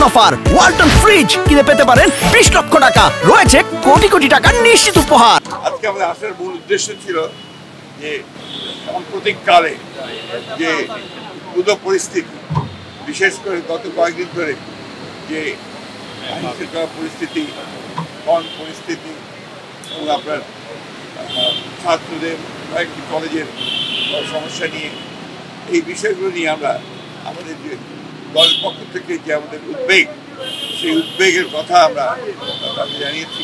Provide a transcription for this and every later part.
Offer, Walton fridge কিনে পেতে পারেন 20 লক্ষ টাকা, রয়েছে কোটি কোটি টাকার নিশ্চিত উপহার। আজকে আমাদের আসার মূল উদ্দেশ্য ছিল যে সাম্প্রতিককালে যে পুরো পরিস্থিতি, বিশেষ করে গত কয়েকদিন ধরে যে আইনশৃঙ্খলা পরিস্থিতি, পরিস্থিতি এবং আপনার ছাত্রদের কয়েকটি কলেজের সমস্যা নিয়ে, এই বিষয়গুলো নিয়ে আমরা আমাদের যে দলের পক্ষ থেকে যে আমাদের উদ্বেগ, সেই উদ্বেগের কথা আমরা তাকে জানিয়েছি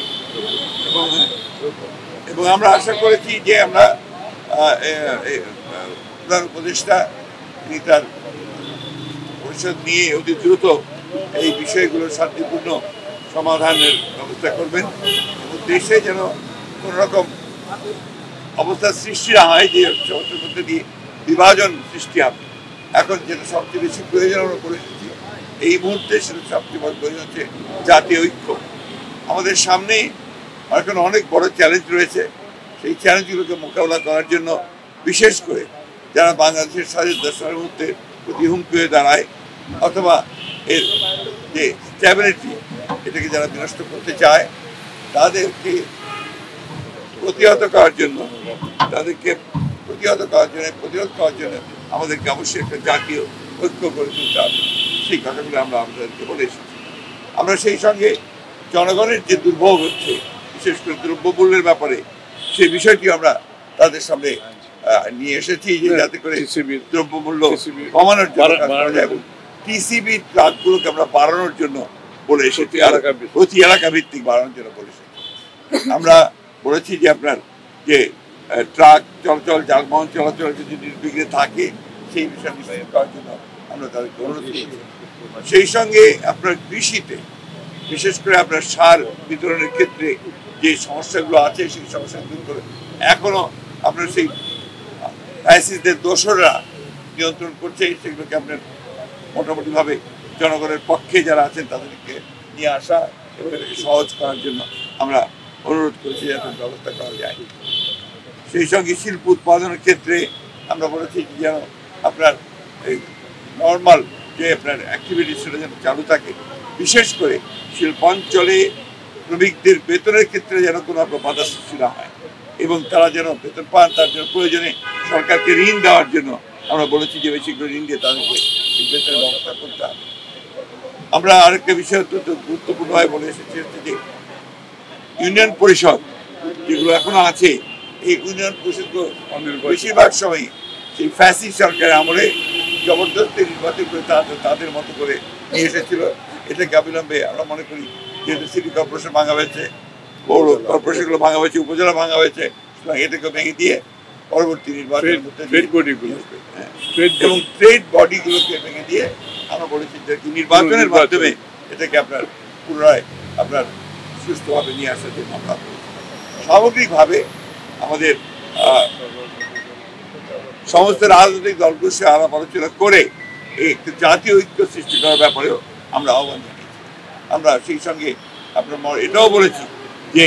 এবং আমরা আশা করেছি যে আমরা প্রধান উপদেষ্টা তিনি তার পরিষদ নিয়ে অতি দ্রুত এই বিষয়গুলোর শান্তিপূর্ণ সমাধানের ব্যবস্থা করবেন এবং দেশে যেন কোনো রকম অবস্থার সৃষ্টি না হয় যে সমস্যার মধ্যে দিয়ে বিভাজন সৃষ্টি হবে। এখন যেটা সবচেয়ে বেশি প্রয়োজন আমরা করে এসেছি এই মুহূর্তে, সেটা সবচেয়ে বড় প্রয়োজন হচ্ছে জাতীয় ঐক্য। আমাদের সামনে এখন অনেক বড় চ্যালেঞ্জ রয়েছে, সেই চ্যালেঞ্জগুলোকে মোকাবেলা করার জন্য বিশেষ করে যারা বাংলাদেশের স্বাধীনতা সার্বভৌমত্বের প্রতি হুমকি হয়ে দাঁড়ায় অথবা এর যে স্ট্যাবিলিটি এটাকে যারা বিনষ্ট করতে চায় তাদেরকে প্রতিহত করার জন্য প্রতিরোধ করার জন্য আমাদেরকে অবশ্যই একটা জাতীয় ঐক্য করে তুলতে হবে। সেই কথাগুলো আমরা আপনাদেরকে বলে এসেছি। আমরা সেই সঙ্গে জনগণের যে দুর্ভোগ হচ্ছে, বিশেষ করে দ্রব্যমূল্যের ব্যাপারে, সেই বিষয়টি আমরা তাদের সামনে নিয়ে এসেছি যে যাতে করে দ্রব্যমূল্য কমানোর জন্য টিসিবি ট্রাকগুলোকে আমরা বাড়ানোর জন্য বলে এসেছি, প্রতি এলাকা ভিত্তিক বাড়ানোর জন্য বলে এসেছি। আমরা বলেছি যে আপনার যে ট্রাক চলাচল, যানবাহন চলাচল যদি নির্বিঘ্নে থাকে সেই বিষয় নিশ্চিত করার জন্য আমরা তাদেরকে অনুরোধ করেছি। সেই সঙ্গে আপনার কৃষিতে বিশেষ করে আপনার সার বিতরণের ক্ষেত্রে যে সমস্যাগুলো আছে সেই সমস্যা দূর করে এখনো আপনার সেই আইসিসদের দোসররা নিয়ন্ত্রণ করছে, সেগুলোকে আপনার মোটামুটিভাবে জনগণের পক্ষে যারা আছেন তাদেরকে নিয়ে আসা এবং এটাকে সহজ করার জন্য আমরা অনুরোধ করেছি যাতে ব্যবস্থা করা যায়। সেই সঙ্গে শিল্প উৎপাদনের ক্ষেত্রে আমরা বলেছি যেন আপনার এই নর্মাল যে আপনার অ্যাক্টিভিটি সেটা যেন চালু থাকে, বিশেষ করে শিল্পাঞ্চলে শ্রমিকদের বেতনের ক্ষেত্রে যেন কোনো আপনার বাধা সৃষ্টি না হয় এবং তারা যেন বেতন পান, তার জন্য প্রয়োজনে সরকারকে ঋণ দেওয়ার জন্য আমরা বলেছি যে বেশি করে ঋণ দিয়ে তাদেরকে বেতনের ব্যবস্থা করতে হবে। আমরা আরেকটা বিষয় অত্যন্ত গুরুত্বপূর্ণভাবে বলে এসেছি যে ইউনিয়ন পরিষদ যেগুলো এখনো আছে, এই ইউনিয়ন পরিষদগুলো বেশিরভাগ সময় সেই ফ্যাসিস্ট সরকারের আমলে জবরদস্তি নির্বাচন করে তাদের মতো করে নিয়ে এসেছিল। এটাকে অবিলম্বে আমরা মনে করি যেহেতু সিটি কর্পোরেশন ভাঙা হয়েছে, পৌর কর্পোরেশনগুলো ভাঙা হয়েছে, উপজেলা ভাঙা হয়েছে, সুতরাং এটাকে ভেঙে দিয়ে পরবর্তী নির্বাচনের এবং ট্রেড বডিগুলোকে ভেঙে দিয়ে আমরা বলেছি যে নির্বাচনের মাধ্যমে এটাকে আপনার পুনরায় আপনার সুষ্ঠুভাবে নিয়ে আসার জন্য আমরা সামগ্রিকভাবে আমাদের সমস্ত রাজনৈতিক দলগুলোর সাথে আলাপ আলোচনা করে একটি জাতীয় ঐক্য সৃষ্টি করার ব্যাপারেও আমরা আহ্বান জানিয়েছি। আমরা সেই সঙ্গে আপনার এটাও বলেছি যে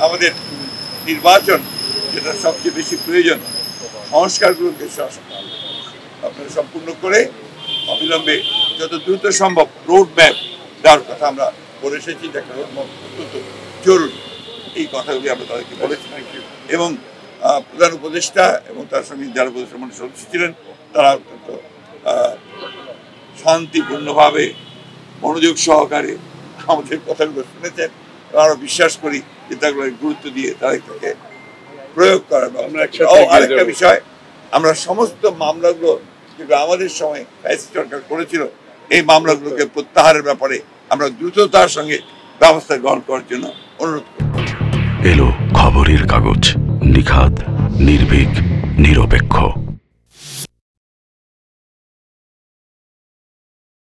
আমাদের নির্বাচন যেটা সবচেয়ে বেশি প্রয়োজন, সংস্কারগুলোকে আপনার সম্পূর্ণ করে অবিলম্বে যত দ্রুত সম্ভব রোড ম্যাপ দেওয়ার কথা আমরা বলে এসেছি, যাকে রোড ম্যাপ অত্যন্ত জরুরি। এই কথাগুলি আমরা তাদেরকে বলেছি এবং প্রধান উপদেষ্টা এবং তার সঙ্গে যারা উপদেষ্টা মন্ডলীর সদস্য ছিলেন তারা অত্যন্ত শান্তিপূর্ণভাবে মনোযোগ সহকারে আমাদের কথাগুলো শুনেছেন এবং আমরা বিশ্বাস করি যে তাগুলো গুরুত্ব দিয়ে তাদেরকে প্রয়োগ করার। আরেকটা বিষয়, আমরা সমস্ত মামলাগুলো যেগুলো আমাদের সময় ফ্যাসিস্ট সরকার করেছিল এই মামলাগুলোকে প্রত্যাহারের ব্যাপারে আমরা দ্রুততার সঙ্গে ব্যবস্থা গ্রহণ করার জন্য অনুরোধ করি। এলো খবরের কাগজ, নিখাত, নির্ভীক, নিরপেক্ষ।